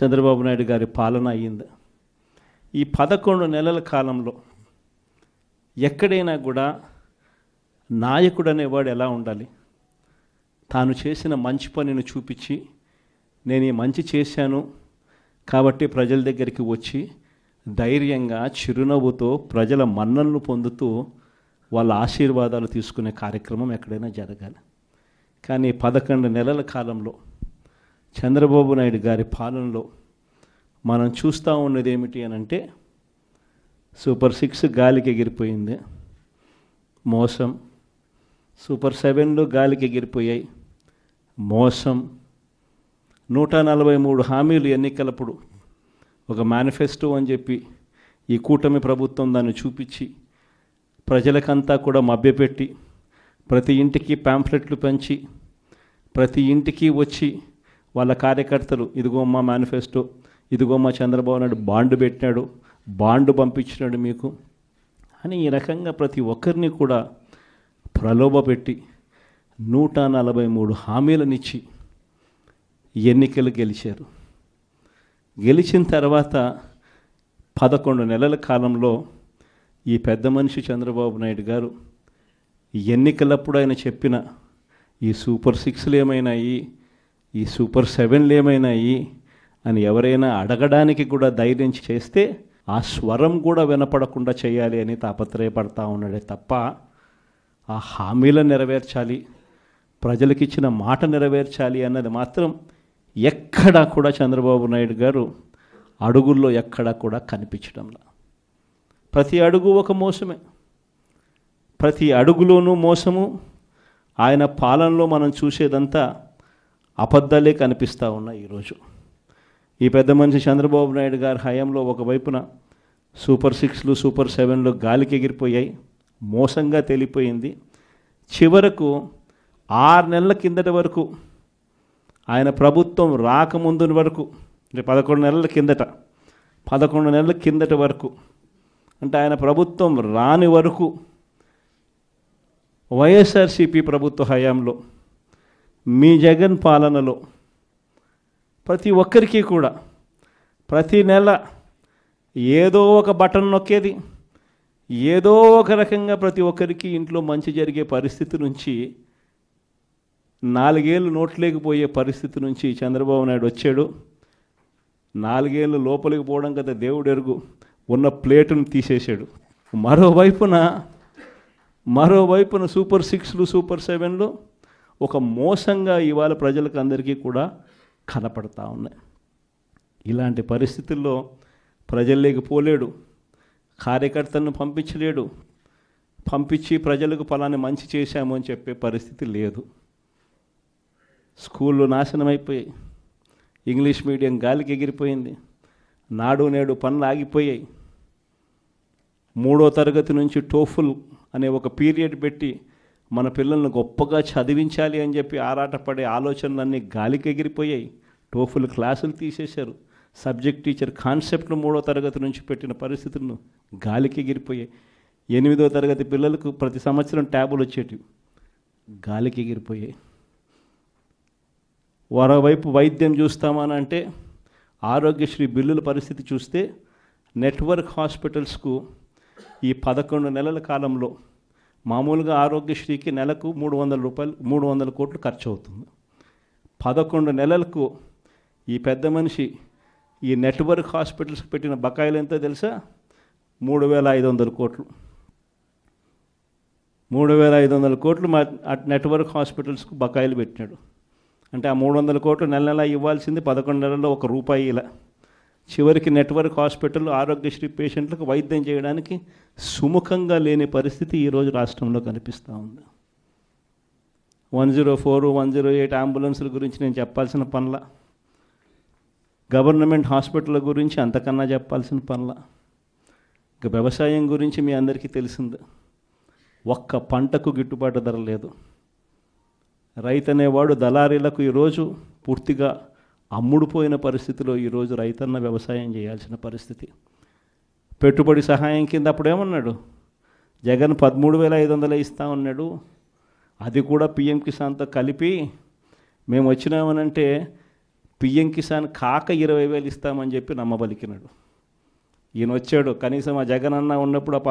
చంద్రబాబు నాయుడు గారి పాలన అయ్యింది. ఈ 11 నెలల కాలంలో ఎక్కడైనా కూడా నాయకుడు అనేవాడు ఎలా ఉండాలి? తాను చేసిన మంచి పనిని చూపించి, నేను ఈ మంచి చేశాను కాబట్టి ప్రజల దగ్గరికి వచ్చి ధైర్యంగా చిరునవ్వుతో ప్రజల మన్ననలు పొందుతూ వాళ్ళ ఆశీర్వాదాలు తీసుకునే కార్యక్రమం ఎక్కడైనా జరగాలి. కానీ 11 నెలల కాలంలో చంద్రబాబు నాయుడు గారి పాలనలో మనం చూస్తూ ఉన్నది ఏమిటి అని అంటే, సూపర్ 6 గాలికి ఎగిరిపోయింది, మోసం. సూపర్ 7లు గాలికి ఎగిరిపోయాయి, మోసం. 143 హామీలు ఎన్నికలప్పుడు ఒక మేనిఫెస్టో అని చెప్పి ఈ కూటమి ప్రభుత్వం దాన్ని చూపించి ప్రజలకంతా కూడా మభ్యపెట్టి ప్రతి ఇంటికి ప్యాంఫ్లెట్లు పంచి ప్రతి ఇంటికి వచ్చి వాళ్ళ కార్యకర్తలు, ఇదిగో మా మేనిఫెస్టో, ఇదిగో మా చంద్రబాబు నాయుడు బాండ్ పెట్టినాడు, బాండ్ పంపించినాడు మీకు అని ఈ రకంగా ప్రతి ఒక్కరిని కూడా ప్రలోభపెట్టి 143 హామీలనిచ్చి ఎన్నికలు గెలిచారు. గెలిచిన తర్వాత 11 నెలల కాలంలో ఈ పెద్ద మనిషి చంద్రబాబు నాయుడు గారు ఎన్నికలప్పుడు ఆయన చెప్పిన ఈ సూపర్ 6లు ఏమైనాయి, ఈ సూపర్ 7లు ఏమైనాయి అని ఎవరైనా అడగడానికి కూడా ధైర్యం చేస్తే ఆ స్వరం కూడా వినపడకుండా చేయాలి అని తాపత్రయపడతా ఉన్నాడే తప్ప ఆ హామీలను నెరవేర్చాలి, ప్రజలకు ఇచ్చిన మాట నెరవేర్చాలి అన్నది మాత్రం ఎక్కడా కూడా చంద్రబాబు నాయుడు గారు అడుగుల్లో ఎక్కడా కూడా కనిపించడంలా. ప్రతి అడుగు ఒక మోసమే, ప్రతి అడుగులోనూ మోసము. ఆయన పాలనలో మనం చూసేదంతా అబద్ధాలే కనిపిస్తూ ఉన్నాయి. ఈరోజు ఈ పెద్ద మనిషి చంద్రబాబు నాయుడు గారి హయాంలో ఒకవైపున సూపర్ 6లు సూపర్ 7లు గాలికి ఎగిరిపోయాయి, మోసంగా తెలిపోయింది. చివరకు 6 నెలల కిందటి వరకు, ఆయన ప్రభుత్వం రాకముందు వరకు, అంటే 11 నెలల కిందట, 11 నెలల కిందటి వరకు, అంటే ఆయన ప్రభుత్వం రాని వరకు వైఎస్ఆర్సీపీ ప్రభుత్వ హయాంలో మీ జగన్ పాలనలో ప్రతి ఒక్కరికి కూడా ప్రతి నెల ఏదో ఒక బటన్ నొక్కేది, ఏదో ఒక రకంగా ప్రతి ఒక్కరికి ఇంట్లో మంచి జరిగే పరిస్థితి నుంచి, 4 ఏళ్ళు నోట్లేకపోయే పరిస్థితి నుంచి చంద్రబాబు నాయుడు వచ్చాడు. 4 ఏళ్ళు లోపలికి పోవడం కదా దేవుడు ఎరుగు, ఉన్న ప్లేటును తీసేశాడు. మరోవైపున సూపర్ 6లు సూపర్ 7లు ఒక మోసంగా ఇవాళ ప్రజలకు అందరికీ కూడా కనపడతా ఉన్నాయి. ఇలాంటి పరిస్థితుల్లో ప్రజల్లోకి పోలేడు, కార్యకర్తలను పంపించలేడు, పంపించి ప్రజలకు ఫలాన్ని మంచి చేశాము అని చెప్పే పరిస్థితి లేదు. స్కూళ్ళు నాశనం అయిపోయాయి, ఇంగ్లీష్ మీడియం గాలికి ఎగిరిపోయింది, నాడు నేడు పనులు ఆగిపోయాయి. 3వ తరగతి నుంచి టోఫుల్ అనే ఒక పీరియడ్ పెట్టి మన పిల్లలను గొప్పగా చదివించాలి అని చెప్పి ఆరాటపడే ఆలోచనలన్నీ గాలికి ఎగిరిపోయాయి. టోఫుల్ క్లాసులు తీసేశారు, సబ్జెక్ట్ టీచర్ కాన్సెప్ట్లు 3వ తరగతి నుంచి పెట్టిన పరిస్థితులను గాలికి ఎగిరిపోయాయి. 8వ తరగతి పిల్లలకు ప్రతి సంవత్సరం ట్యాబులు వచ్చేటివి, గాలికి ఎగిరిపోయాయి. మరోవైపు వైద్యం చూస్తామని అంటే ఆరోగ్యశ్రీ బిల్లుల పరిస్థితి చూస్తే నెట్వర్క్ హాస్పిటల్స్కు ఈ 11 నెలల కాలంలో మామూలుగా ఆరోగ్యశ్రీకి నెలకు 300 కోట్లు ఖర్చు అవుతుంది. 11 నెలలకు ఈ పెద్ద మనిషి ఈ నెట్వర్క్ హాస్పిటల్స్కి పెట్టిన బకాయిలు ఎంతో తెలుసా? 3,500 కోట్లు. 3,500 కోట్లు నెట్వర్క్ హాస్పిటల్స్కు బకాయిలు పెట్టినాడు. అంటే ఆ 300 కోట్లు నెల నెల ఇవ్వాల్సింది 11 నెలల్లో ₹1 ఇలా. చివరికి నెట్వర్క్ హాస్పిటల్ ఆరోగ్యశ్రీ పేషెంట్లకు వైద్యం చేయడానికి సుముఖంగా లేని పరిస్థితి ఈరోజు రాష్ట్రంలో కనిపిస్తూ ఉంది. 104, 108 అంబులెన్సుల గురించి నేను చెప్పాల్సిన పనుల, గవర్నమెంట్ హాస్పిటల్ గురించి అంతకన్నా చెప్పాల్సిన పనుల, ఇక వ్యవసాయం గురించి మీ అందరికీ తెలిసింది. ఒక్క పంటకు గిట్టుబాటు ధర లేదు. రైతు అనేవాడు దళారీలకు ఈరోజు పూర్తిగా అమ్ముడుపోయిన పరిస్థితిలో ఈరోజు రైతన్న వ్యవసాయం చేయాల్సిన పరిస్థితి. పెట్టుబడి సహాయం కింద అప్పుడేమన్నాడు, జగన్ 13,500 ఇస్తా ఉన్నాడు, అది కూడా పిఎం కిసాన్తో కలిపి మేము వచ్చినామనంటే పిఎం కిసాన్ కాక 20,000 ఇస్తామని చెప్పి నమ్మబలికినాడు. ఈయన వచ్చాడు, కనీసం ఆ జగన్ అన్న ఉన్నప్పుడు ఆ